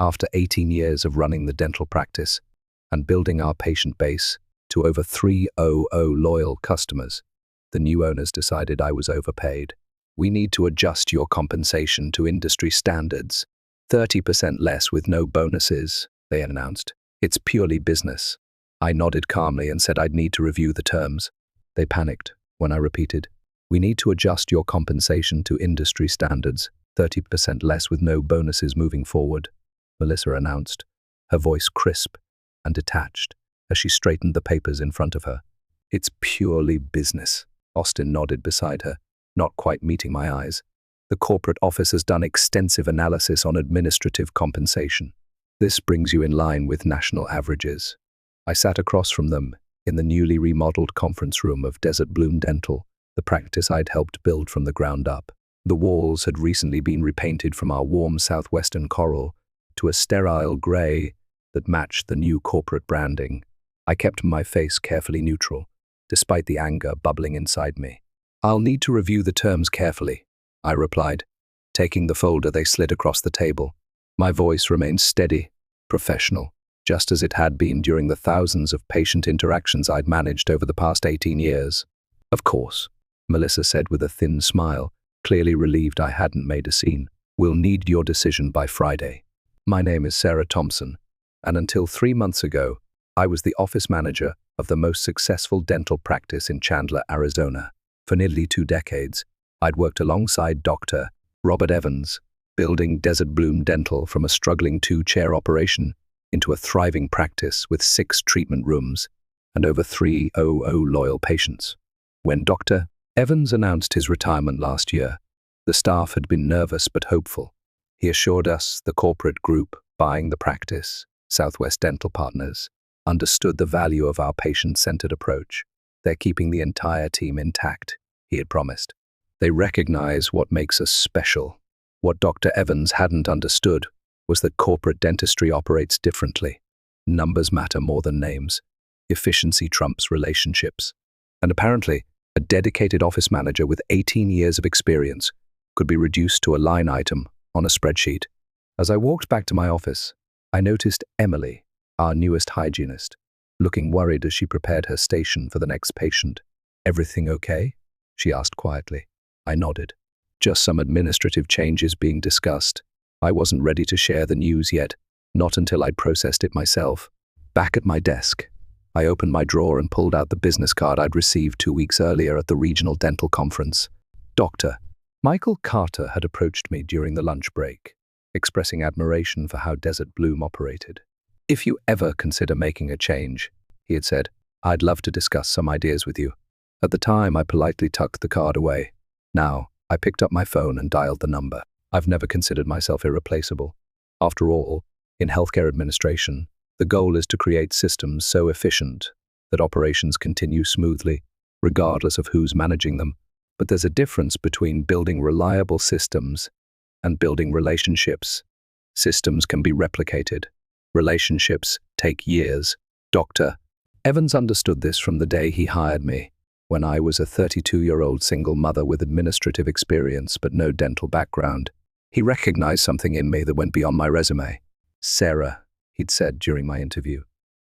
After 18 years of running the dental practice and building our patient base to over 300 loyal customers, the new owners decided I was overpaid. We need to adjust your compensation to industry standards. 30% less with no bonuses, they announced. It's purely business. I nodded calmly and said I'd need to review the terms. They panicked when I repeated, we need to adjust your compensation to industry standards. 30% less with no bonuses moving forward, Melissa announced, her voice crisp and detached as she straightened the papers in front of her. It's purely business. Austin nodded beside her, not quite meeting my eyes. The corporate office has done extensive analysis on administrative compensation. This brings you in line with national averages. I sat across from them in the newly remodeled conference room of Desert Bloom Dental, the practice I'd helped build from the ground up. The walls had recently been repainted from our warm southwestern coral to a sterile gray that matched the new corporate branding. I kept my face carefully neutral, despite the anger bubbling inside me. I'll need to review the terms carefully, I replied, taking the folder they slid across the table. My voice remained steady, professional, just as it had been during the thousands of patient interactions I'd managed over the past 18 years. Of course, Melissa said with a thin smile, clearly relieved I hadn't made a scene. We'll need your decision by Friday. My name is Sarah Thompson, and until 3 months ago, I was the office manager of the most successful dental practice in Chandler, Arizona. For nearly 2 decades, I'd worked alongside Dr. Robert Evans, building Desert Bloom Dental from a struggling 2-chair operation into a thriving practice with 6 treatment rooms and over 300 loyal patients. When Dr. Evans announced his retirement last year, the staff had been nervous but hopeful. He assured us the corporate group buying the practice, Southwest Dental Partners, understood the value of our patient-centered approach. They're keeping the entire team intact, he had promised. They recognize what makes us special. What Dr. Evans hadn't understood was that corporate dentistry operates differently. Numbers matter more than names. Efficiency trumps relationships. And apparently, a dedicated office manager with 18 years of experience could be reduced to a line item on a spreadsheet. As I walked back to my office, I noticed Emily, our newest hygienist, looking worried as she prepared her station for the next patient. "Everything okay?" she asked quietly. I nodded. Just some administrative changes being discussed. I wasn't ready to share the news yet, not until I'd processed it myself. Back at my desk, I opened my drawer and pulled out the business card I'd received 2 weeks earlier at the regional dental conference. Dr. Michael Carter had approached me during the lunch break, expressing admiration for how Desert Bloom operated. "If you ever consider making a change," he had said, "I'd love to discuss some ideas with you." At the time, I politely tucked the card away. Now, I picked up my phone and dialed the number. I've never considered myself irreplaceable. After all, in healthcare administration, the goal is to create systems so efficient that operations continue smoothly, regardless of who's managing them. But there's a difference between building reliable systems and building relationships. Systems can be replicated. Relationships take years. Dr. Evans understood this from the day he hired me, when I was a 32-year-old single mother with administrative experience but no dental background. He recognized something in me that went beyond my resume. "Sarah," he'd said during my interview,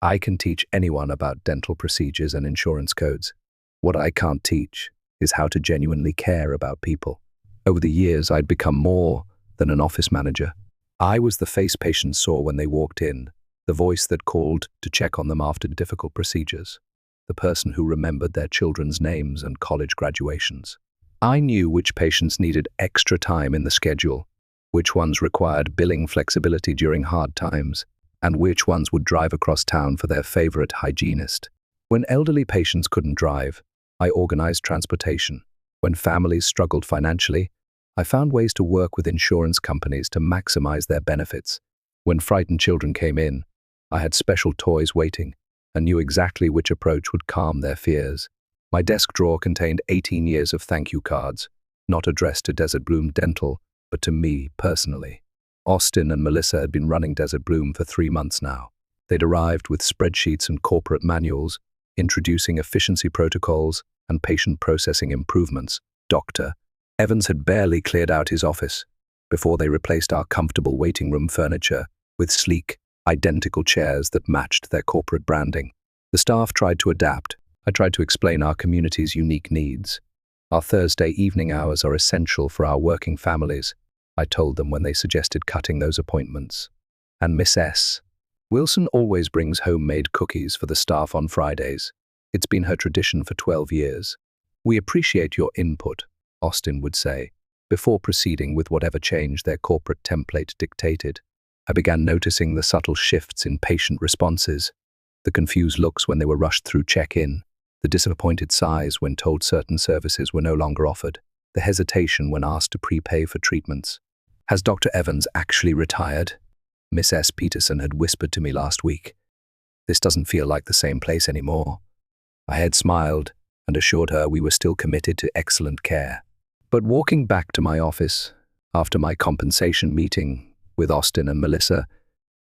"I can teach anyone about dental procedures and insurance codes. What I can't teach is how to genuinely care about people." Over the years, I'd become more than an office manager. I was the face patients saw when they walked in, the voice that called to check on them after difficult procedures, the person who remembered their children's names and college graduations. I knew which patients needed extra time in the schedule, which ones required billing flexibility during hard times, and which ones would drive across town for their favorite hygienist. When elderly patients couldn't drive, I organized transportation. When families struggled financially, I found ways to work with insurance companies to maximize their benefits. When frightened children came in, I had special toys waiting and knew exactly which approach would calm their fears. My desk drawer contained 18 years of thank you cards, not addressed to Desert Bloom Dental, but to me personally. Austin and Melissa had been running Desert Bloom for 3 months now. They'd arrived with spreadsheets and corporate manuals, introducing efficiency protocols and patient processing improvements. Dr. Evans had barely cleared out his office before they replaced our comfortable waiting room furniture with sleek, identical chairs that matched their corporate branding. The staff tried to adapt. I tried to explain our community's unique needs. Our Thursday evening hours are essential for our working families, I told them when they suggested cutting those appointments. And Miss S. Wilson always brings homemade cookies for the staff on Fridays. It's been her tradition for 12 years. We appreciate your input, Austin would say, before proceeding with whatever change their corporate template dictated. I began noticing the subtle shifts in patient responses, the confused looks when they were rushed through check-in, the disappointed sighs when told certain services were no longer offered, the hesitation when asked to prepay for treatments. Has Dr. Evans actually retired? Miss S. Peterson had whispered to me last week. This doesn't feel like the same place anymore. I had smiled and assured her we were still committed to excellent care. But walking back to my office, after my compensation meeting with Austin and Melissa,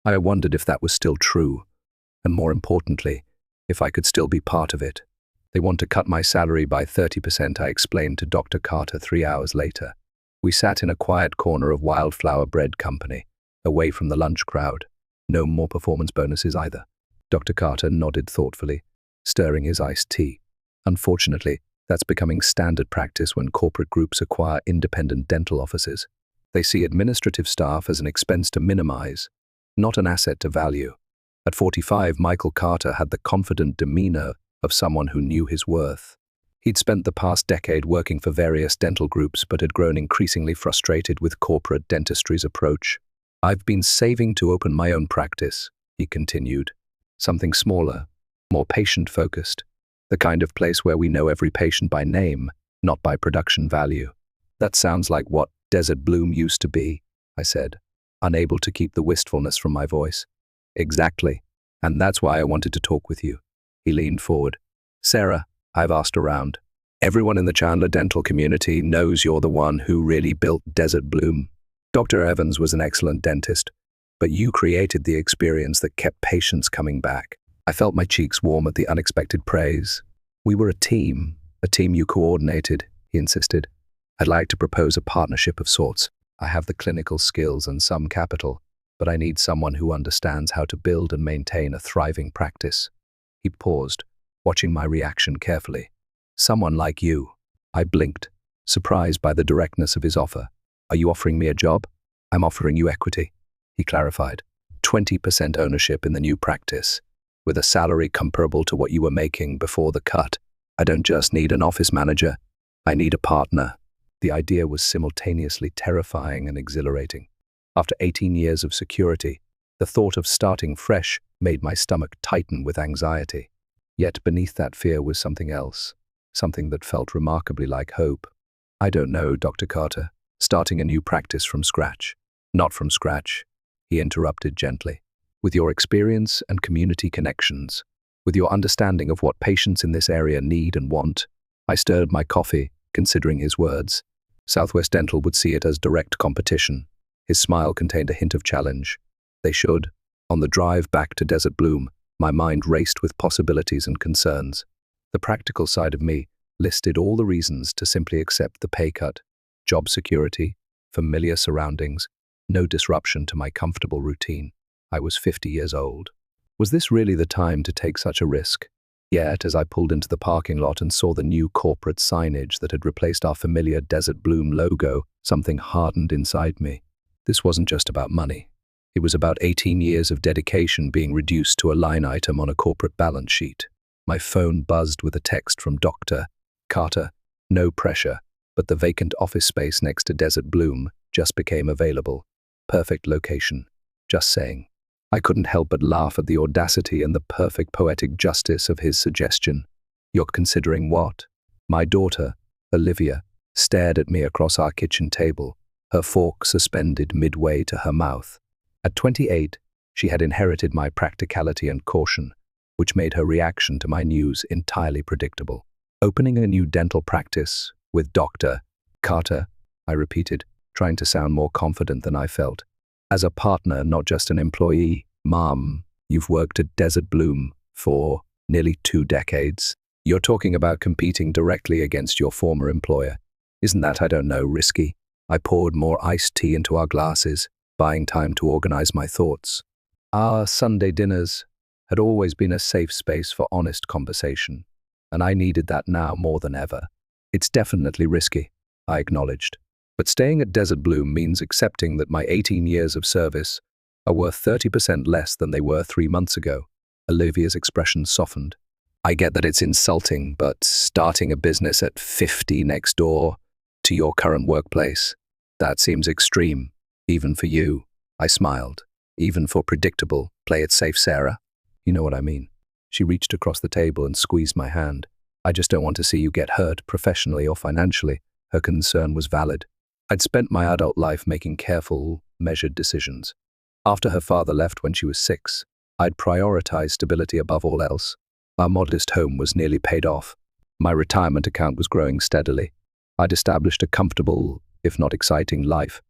I wondered if that was still true, and more importantly, if I could still be part of it. They want to cut my salary by 30%, I explained to Dr. Carter 3 hours later. We sat in a quiet corner of Wildflower Bread Company, away from the lunch crowd. No more performance bonuses either. Dr. Carter nodded thoughtfully, stirring his iced tea. Unfortunately, that's becoming standard practice when corporate groups acquire independent dental offices. They see administrative staff as an expense to minimize, not an asset to value. At 45, Michael Carter had the confident demeanor of someone who knew his worth. He'd spent the past decade working for various dental groups but had grown increasingly frustrated with corporate dentistry's approach. I've been saving to open my own practice, he continued. Something smaller, more patient-focused. The kind of place where we know every patient by name, not by production value. That sounds like what Desert Bloom used to be, I said, unable to keep the wistfulness from my voice. Exactly, and that's why I wanted to talk with you. He leaned forward. Sarah, I've asked around. Everyone in the Chandler dental community knows you're the one who really built Desert Bloom. Dr. Evans was an excellent dentist, but you created the experience that kept patients coming back. I felt my cheeks warm at the unexpected praise. We were a team you coordinated, he insisted. I'd like to propose a partnership of sorts. I have the clinical skills and some capital, but I need someone who understands how to build and maintain a thriving practice. He paused, watching my reaction carefully. Someone like you. I blinked, surprised by the directness of his offer. Are you offering me a job? I'm offering you equity, he clarified. 20% ownership in the new practice, with a salary comparable to what you were making before the cut. I don't just need an office manager, I need a partner. The idea was simultaneously terrifying and exhilarating. After 18 years of security, the thought of starting fresh made my stomach tighten with anxiety. Yet beneath that fear was something else, something that felt remarkably like hope. I don't know, Dr. Carter, starting a new practice from scratch. Not from scratch, he interrupted gently. With your experience and community connections, with your understanding of what patients in this area need and want. I stirred my coffee, considering his words. Southwest Dental would see it as direct competition. His smile contained a hint of challenge. They should. On the drive back to Desert Bloom, my mind raced with possibilities and concerns. The practical side of me listed all the reasons to simply accept the pay cut. Job security, familiar surroundings, no disruption to my comfortable routine. I was 50 years old. Was this really the time to take such a risk? Yet, as I pulled into the parking lot and saw the new corporate signage that had replaced our familiar Desert Bloom logo, something hardened inside me. This wasn't just about money. It was about 18 years of dedication being reduced to a line item on a corporate balance sheet. My phone buzzed with a text from Dr. Carter. No pressure, but the vacant office space next to Desert Bloom just became available. Perfect location. Just saying. I couldn't help but laugh at the audacity and the perfect poetic justice of his suggestion. You're considering what? My daughter, Olivia, stared at me across our kitchen table, her fork suspended midway to her mouth. At 28, she had inherited my practicality and caution, which made her reaction to my news entirely predictable. Opening a new dental practice with Dr. Carter, I repeated, trying to sound more confident than I felt. As a partner, not just an employee. Mom, you've worked at Desert Bloom for nearly 2 decades. You're talking about competing directly against your former employer. Isn't that, I don't know, risky? I poured more iced tea into our glasses, buying time to organize my thoughts. Our Sunday dinners had always been a safe space for honest conversation, and I needed that now more than ever. It's definitely risky, I acknowledged, but staying at Desert Bloom means accepting that my 18 years of service are worth 30% less than they were 3 months ago. Olivia's expression softened. I get that it's insulting, but starting a business at 50 next door to your current workplace, that seems extreme, even for you. I smiled. Even for predictable, play it safe, Sarah. You know what I mean. She reached across the table and squeezed my hand. I just don't want to see you get hurt, professionally or financially. Her concern was valid. I'd spent my adult life making careful, measured decisions. After her father left when she was 6, I'd prioritized stability above all else. Our modest home was nearly paid off. My retirement account was growing steadily. I'd established a comfortable, if not exciting, life.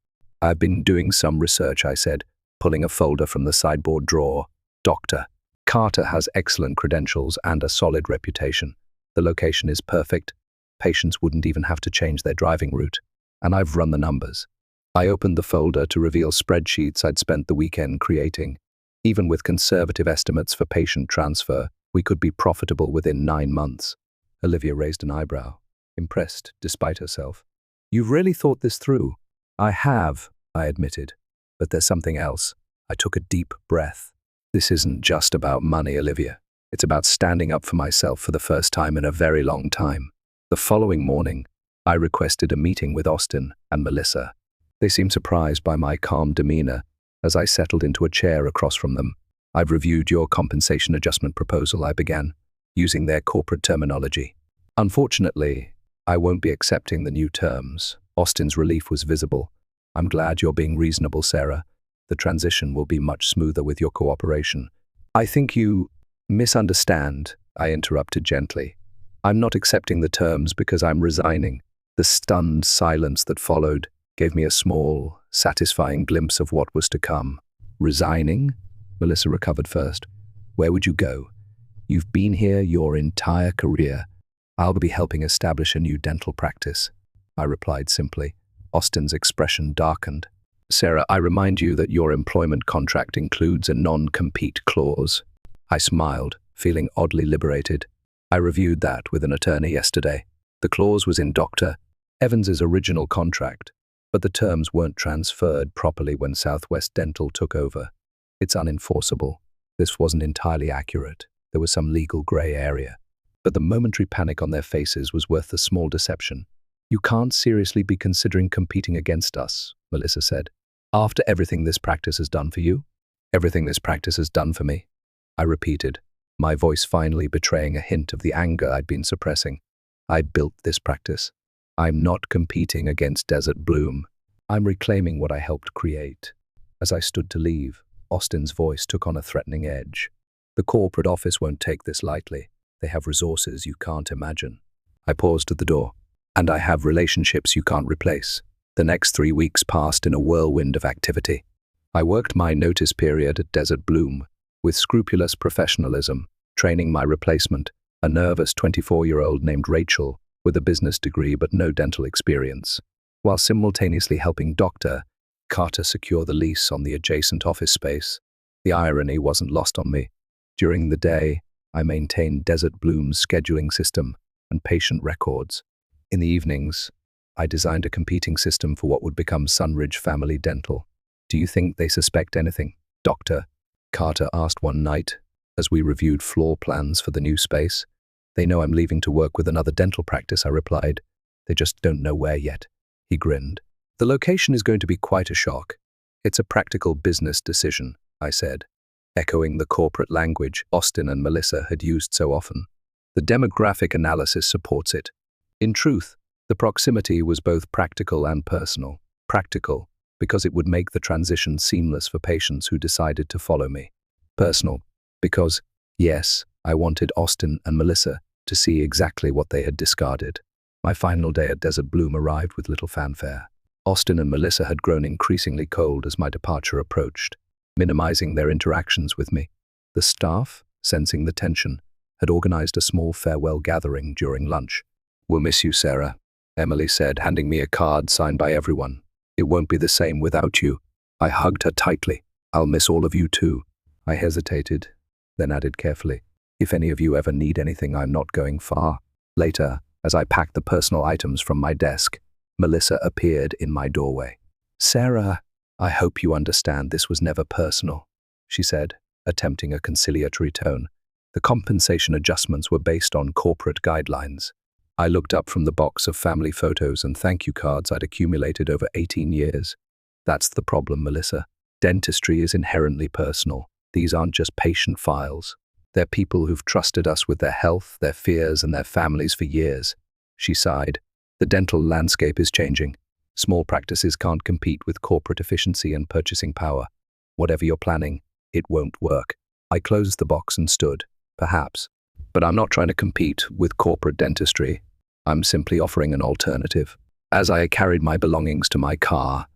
I've been doing some research, I said, pulling a folder from the sideboard drawer. Dr. Carter has excellent credentials and a solid reputation. The location is perfect. Patients wouldn't even have to change their driving route. And I've run the numbers. I opened the folder to reveal spreadsheets I'd spent the weekend creating. Even with conservative estimates for patient transfer, we could be profitable within 9 months. Olivia raised an eyebrow, impressed despite herself. You've really thought this through. I have, I admitted. But there's something else. I took a deep breath. This isn't just about money, Olivia. It's about standing up for myself for the first time in a very long time. The following morning, I requested a meeting with Austin and Melissa. They seemed surprised by my calm demeanor as I settled into a chair across from them. I've reviewed your compensation adjustment proposal, I began, using their corporate terminology. Unfortunately, I won't be accepting the new terms. Austin's relief was visible. I'm glad you're being reasonable, Sarah. The transition will be much smoother with your cooperation. I think you misunderstand, I interrupted gently. I'm not accepting the terms because I'm resigning. The stunned silence that followed gave me a small, satisfying glimpse of what was to come. Resigning? Melissa recovered first. Where would you go? You've been here your entire career. I'll be helping establish a new dental practice, I replied simply. Austin's expression darkened. Sarah, I remind you that your employment contract includes a non-compete clause. I smiled, feeling oddly liberated. I reviewed that with an attorney yesterday. The clause was in Dr. Evans's original contract, but the terms weren't transferred properly when Southwest Dental took over. It's unenforceable. This wasn't entirely accurate. There was some legal gray area. But the momentary panic on their faces was worth the small deception. You can't seriously be considering competing against us, Melissa said. After everything this practice has done for you? Everything this practice has done for me, I repeated, my voice finally betraying a hint of the anger I'd been suppressing. I built this practice. I'm not competing against Desert Bloom. I'm reclaiming what I helped create. As I stood to leave, Austin's voice took on a threatening edge. The corporate office won't take this lightly. They have resources you can't imagine. I paused at the door. And I have relationships you can't replace. The next 3 weeks passed in a whirlwind of activity. I worked my notice period at Desert Bloom with scrupulous professionalism, training my replacement, a nervous 24-year-old named Rachel with a business degree but no dental experience, while simultaneously helping Dr. Carter secure the lease on the adjacent office space. The irony wasn't lost on me. During the day, I maintained Desert Bloom's scheduling system and patient records. In the evenings, I designed a competing system for what would become Sunridge Family Dental. Do you think they suspect anything? Dr. Carter asked one night as we reviewed floor plans for the new space. They know I'm leaving to work with another dental practice, I replied. They just don't know where yet. He grinned. The location is going to be quite a shock. It's a practical business decision, I said, echoing the corporate language Austin and Melissa had used so often. The demographic analysis supports it. In truth, the proximity was both practical and personal. Practical, because it would make the transition seamless for patients who decided to follow me. Personal, because, yes, I wanted Austin and Melissa to see exactly what they had discarded. My final day at Desert Bloom arrived with little fanfare. Austin and Melissa had grown increasingly cold as my departure approached, minimizing their interactions with me. The staff, sensing the tension, had organized a small farewell gathering during lunch. We'll miss you, Sarah, Emily said, handing me a card signed by everyone. It won't be the same without you. I hugged her tightly. I'll miss all of you too. I hesitated, then added carefully, "If any of you ever need anything, I'm not going far." Later, as I packed the personal items from my desk, Melissa appeared in my doorway. "Sarah, I hope you understand this was never personal," she said, attempting a conciliatory tone. "The compensation adjustments were based on corporate guidelines." I looked up from the box of family photos and thank you cards I'd accumulated over 18 years. "That's the problem, Melissa. Dentistry is inherently personal. These aren't just patient files. They're people who've trusted us with their health, their fears, and their families for years." She sighed. "The dental landscape is changing. Small practices can't compete with corporate efficiency and purchasing power. Whatever you're planning, it won't work." I closed the box and stood. "Perhaps. But I'm not trying to compete with corporate dentistry. I'm simply offering an alternative." As I carried my belongings to my car,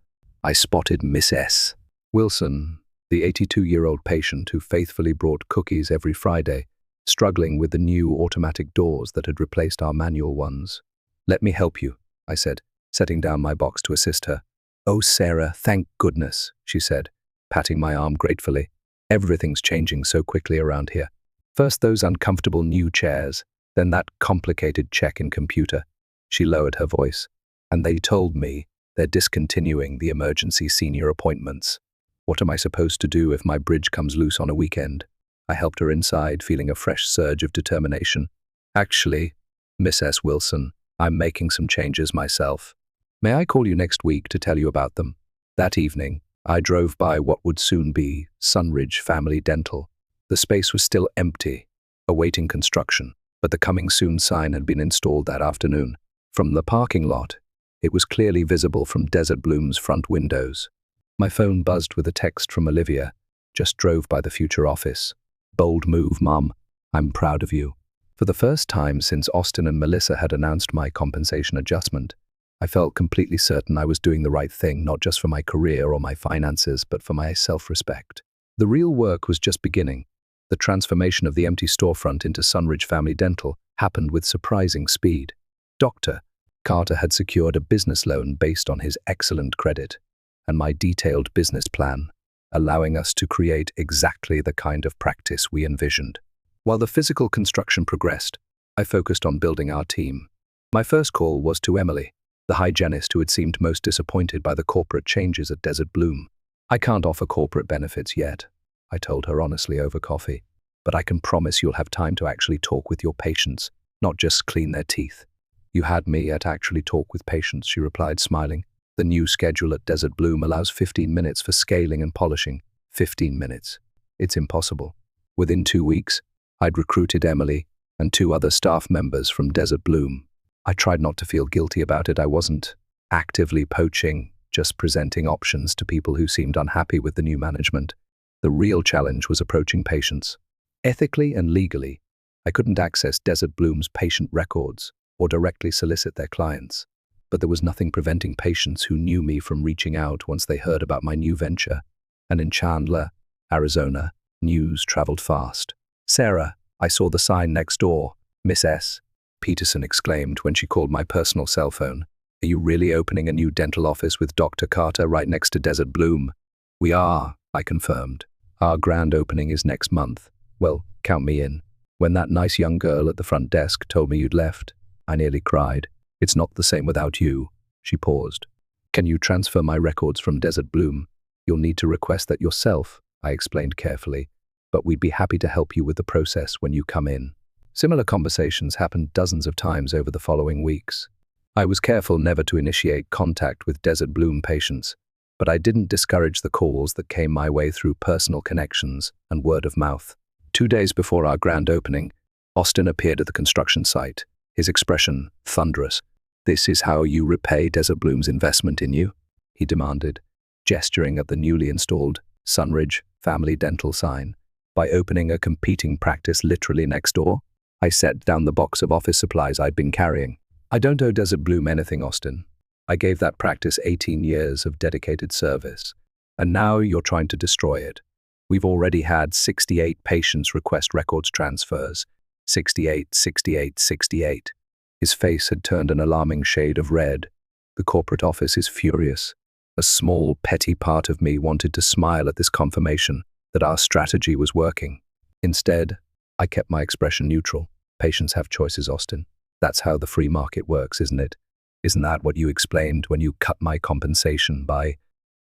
I spotted Miss S. Wilson, the 82-year-old patient who faithfully brought cookies every Friday, struggling with the new automatic doors that had replaced our manual ones. "Let me help you," I said, setting down my box to assist her. "Oh, Sarah, thank goodness," she said, patting my arm gratefully. "Everything's changing so quickly around here. First those uncomfortable new chairs, then that complicated check-in computer." She lowered her voice. "And they told me they're discontinuing the emergency senior appointments. What am I supposed to do if my bridge comes loose on a weekend?" I helped her inside, feeling a fresh surge of determination. "Actually, Miss S. Wilson, I'm making some changes myself. May I call you next week to tell you about them?" That evening, I drove by what would soon be Sunridge Family Dental. The space was still empty, awaiting construction, but the "coming soon" sign had been installed that afternoon. From the parking lot, it was clearly visible from Desert Bloom's front windows. My phone buzzed with a text from Olivia. "Just drove by the future office. Bold move, Mom. I'm proud of you." For the first time since Austin and Melissa had announced my compensation adjustment, I felt completely certain I was doing the right thing, not just for my career or my finances, but for my self-respect. The real work was just beginning. The transformation of the empty storefront into Sunridge Family Dental happened with surprising speed. Dr. Carter had secured a business loan based on his excellent credit and my detailed business plan, allowing us to create exactly the kind of practice we envisioned. While the physical construction progressed, I focused on building our team. My first call was to Emily, the hygienist who had seemed most disappointed by the corporate changes at Desert Bloom. "I can't offer corporate benefits yet," I told her honestly over coffee, "but I can promise you'll have time to actually talk with your patients, not just clean their teeth." "You had me at actually talk with patients," she replied, smiling. "The new schedule at Desert Bloom allows 15 minutes for scaling and polishing. 15 minutes. It's impossible." Within 2 weeks, I'd recruited Emily and 2 other staff members from Desert Bloom. I tried not to feel guilty about it. I wasn't actively poaching, just presenting options to people who seemed unhappy with the new management. The real challenge was approaching patients. Ethically and legally, I couldn't access Desert Bloom's patient records or directly solicit their clients. But there was nothing preventing patients who knew me from reaching out once they heard about my new venture. And in Chandler, Arizona, news traveled fast. "Sarah, I saw the sign next door. Miss S." Peterson exclaimed when she called my personal cell phone. "Are you really opening a new dental office with Dr. Carter right next to Desert Bloom?" "We are," I confirmed. "Our grand opening is next month. Well, count me in." When that nice young girl at the front desk told me you'd left, I nearly cried. "It's not the same without you." She paused. "Can you transfer my records from Desert Bloom?" "You'll need to request that yourself," I explained carefully, "but we'd be happy to help you with the process when you come in." Similar conversations happened dozens of times over the following weeks. I was careful never to initiate contact with Desert Bloom patients, but I didn't discourage the calls that came my way through personal connections and word of mouth. 2 days before our grand opening, Austin appeared at the construction site, his expression thunderous. "This is how you repay Desert Bloom's investment in you?" he demanded, gesturing at the newly installed Sunridge Family Dental sign. "By opening a competing practice literally next door?" I set down the box of office supplies I'd been carrying. "I don't owe Desert Bloom anything, Austin. I gave that practice 18 years of dedicated service, and now you're trying to destroy it. We've already had 68 patients request records transfers. 68, 68, 68. His face had turned an alarming shade of red. "The corporate office is furious." A small, petty part of me wanted to smile at this confirmation. that our strategy was working. Instead, I kept my expression neutral. Patients have choices, Austin. That's how the free market works, isn't it? Isn't that what you explained when you cut my compensation by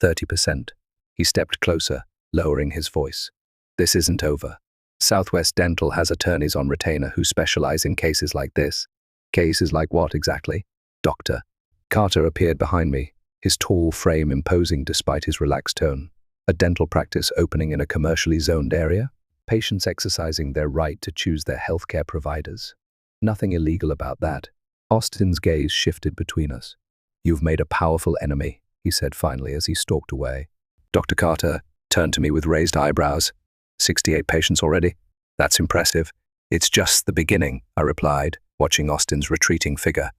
30%? He stepped closer, lowering his voice. This isn't over. Southwest Dental has attorneys on retainer who specialize in cases like this. Cases like what exactly? Doctor. Carter appeared behind me, his tall frame imposing despite his relaxed tone. A dental practice opening in a commercially zoned area? Patients exercising their right to choose their healthcare providers. Nothing illegal about that. Austin's gaze shifted between us. You've made a powerful enemy, he said finally as he stalked away. Dr. Carter turned to me with raised eyebrows. 68 patients already? That's impressive. It's just the beginning, I replied, watching Austin's retreating figure.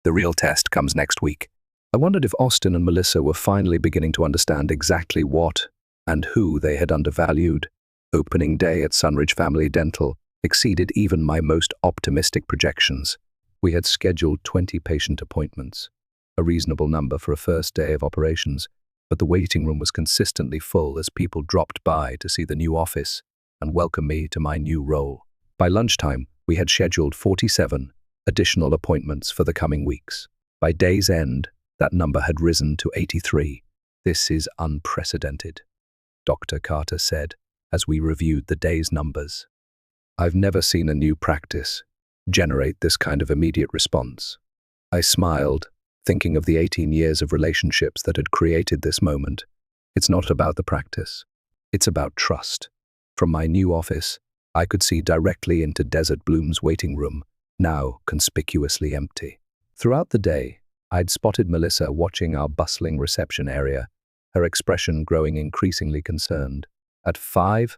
The real test comes next week. I wondered if Austin and Melissa were finally beginning to understand exactly what and who they had undervalued. Opening day at Sunridge Family Dental exceeded even my most optimistic projections. We had scheduled 20 patient appointments, a reasonable number for a first day of operations, but the waiting room was consistently full as people dropped by to see the new office and welcome me to my new role. By lunchtime, we had scheduled 47 additional appointments for the coming weeks. By day's end, that number had risen to 83. This is unprecedented, Dr. Carter said as we reviewed the day's numbers. I've never seen a new practice generate this kind of immediate response. I smiled, thinking of the 18 years of relationships that had created this moment. It's not about the practice. It's about trust. From my new office, I could see directly into Desert Bloom's waiting room, now conspicuously empty. Throughout the day, I'd spotted Melissa watching our bustling reception area, her expression growing increasingly concerned. At 5:00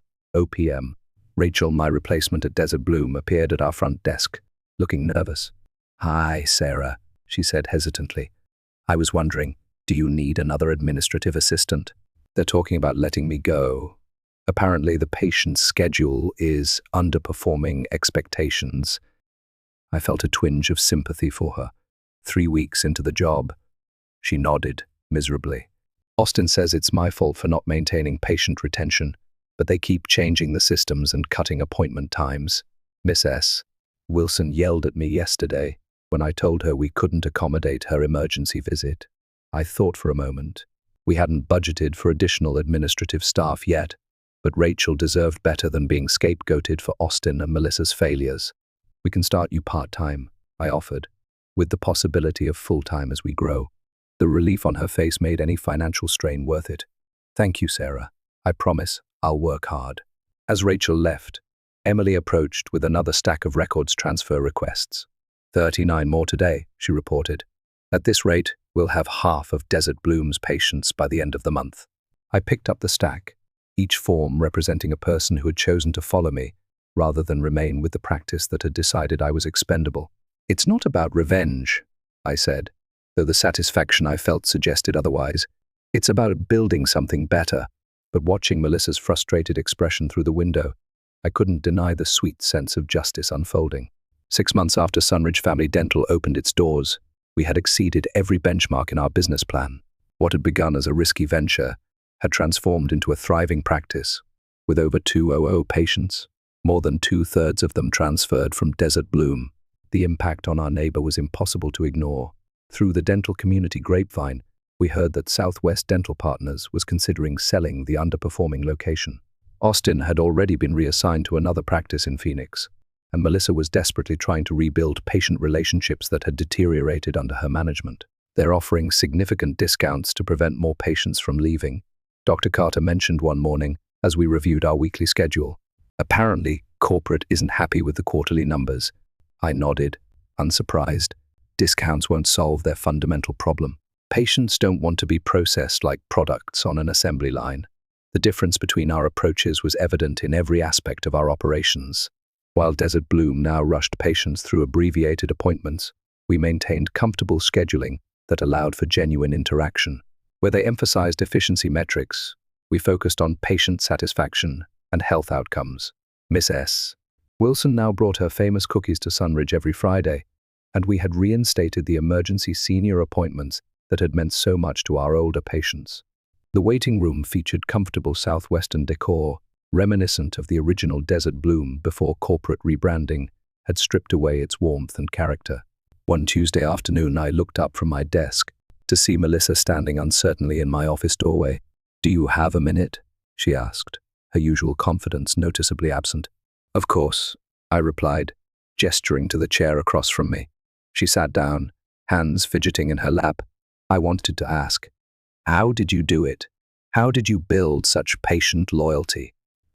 p.m., Rachel, my replacement at Desert Bloom, appeared at our front desk, looking nervous. Hi, Sarah, she said hesitantly. I was wondering, do you need another administrative assistant? They're talking about letting me go. Apparently, the patient's schedule is underperforming expectations. I felt a twinge of sympathy for her. 3 weeks into the job, she nodded miserably. Austin says it's my fault for not maintaining patient retention, but they keep changing the systems and cutting appointment times. Miss S. Wilson yelled at me yesterday when I told her we couldn't accommodate her emergency visit. I thought for a moment. We hadn't budgeted for additional administrative staff yet, but Rachel deserved better than being scapegoated for Austin and Melissa's failures. We can start you part-time, I offered, with the possibility of full-time as we grow. The relief on her face made any financial strain worth it. Thank you, Sarah. I promise I'll work hard. As Rachel left, Emily approached with another stack of records transfer requests. 39 more today, she reported. At this rate, we'll have half of Desert Bloom's patients by the end of the month. I picked up the stack, each form representing a person who had chosen to follow me, rather than remain with the practice that had decided I was expendable. It's not about revenge, I said, though the satisfaction I felt suggested otherwise. It's about building something better. But watching Melissa's frustrated expression through the window, I couldn't deny the sweet sense of justice unfolding. 6 months after Sunridge Family Dental opened its doors, we had exceeded every benchmark in our business plan. What had begun as a risky venture had transformed into a thriving practice, with over 200 patients, more than 2/3 of them transferred from Desert Bloom. The impact on our neighbor was impossible to ignore. Through the dental community grapevine, we heard that Southwest Dental Partners was considering selling the underperforming location. Austin had already been reassigned to another practice in Phoenix, and Melissa was desperately trying to rebuild patient relationships that had deteriorated under her management. They're offering significant discounts to prevent more patients from leaving, Dr. Carter mentioned one morning as we reviewed our weekly schedule. Apparently, corporate isn't happy with the quarterly numbers. I nodded, unsurprised. Discounts won't solve their fundamental problem. Patients don't want to be processed like products on an assembly line. The difference between our approaches was evident in every aspect of our operations. While Desert Bloom now rushed patients through abbreviated appointments, we maintained comfortable scheduling that allowed for genuine interaction. Where they emphasized efficiency metrics, we focused on patient satisfaction and health outcomes. Miss S. Wilson now brought her famous cookies to Sunridge every Friday, and we had reinstated the emergency senior appointments that had meant so much to our older patients. The waiting room featured comfortable southwestern decor reminiscent of the original Desert Bloom before corporate rebranding had stripped away its warmth and character. One Tuesday afternoon, I looked up from my desk to see Melissa standing uncertainly in my office doorway. "Do you have a minute?" she asked, her usual confidence noticeably absent. "Of course," I replied, gesturing to the chair across from me. She sat down, hands fidgeting in her lap. I wanted to ask, "How did you do it? How did you build such patient loyalty?"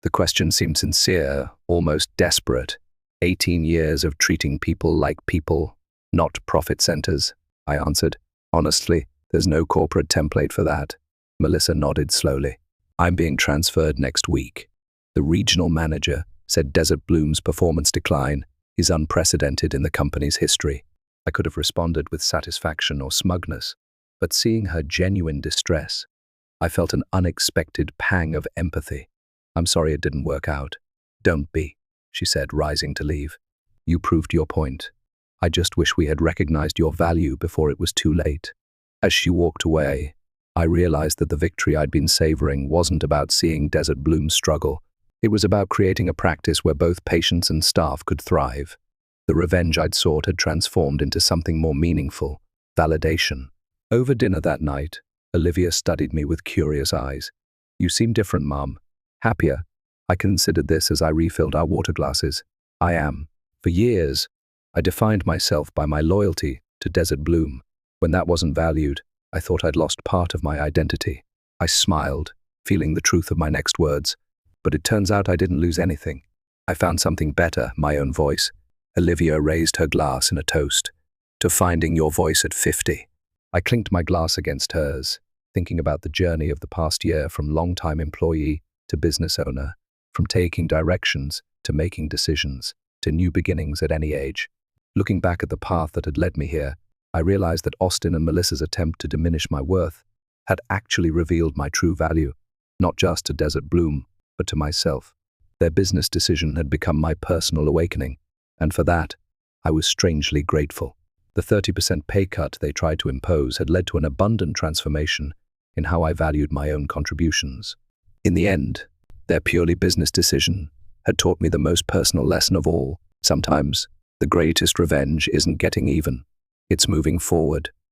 The question seemed sincere, almost desperate. 18 years of treating people like people, not profit centers, I answered. "Honestly, there's no corporate template for that." Melissa nodded slowly. "I'm being transferred next week." The regional manager said Desert Bloom's performance decline is unprecedented in the company's history. I could have responded with satisfaction or smugness, but seeing her genuine distress, I felt an unexpected pang of empathy. "I'm sorry it didn't work out." "Don't be," she said, rising to leave. "You proved your point. I just wish we had recognized your value before it was too late." As she walked away, I realized that the victory I'd been savoring wasn't about seeing Desert Bloom struggle. It was about creating a practice where both patients and staff could thrive. The revenge I'd sought had transformed into something more meaningful: validation. Over dinner that night, Olivia studied me with curious eyes. "You seem different, Mum. Happier." I considered this as I refilled our water glasses. "I am. For years, I defined myself by my loyalty to Desert Bloom. When that wasn't valued, I thought I'd lost part of my identity." I smiled, feeling the truth of my next words. But it turns out I didn't lose anything. I found something better: my own voice. Olivia raised her glass in a toast. "To finding your voice at 50. I clinked my glass against hers, thinking about the journey of the past year from long-time employee to business owner, from taking directions to making decisions, to new beginnings at any age. Looking back at the path that had led me here, I realized that Austin and Melissa's attempt to diminish my worth had actually revealed my true value, not just to Desert Bloom, but to myself. Their business decision had become my personal awakening, and for that, I was strangely grateful. The 30% pay cut they tried to impose had led to an abundant transformation in how I valued my own contributions. In the end, their purely business decision had taught me the most personal lesson of all. Sometimes, the greatest revenge isn't getting even. It's moving forward,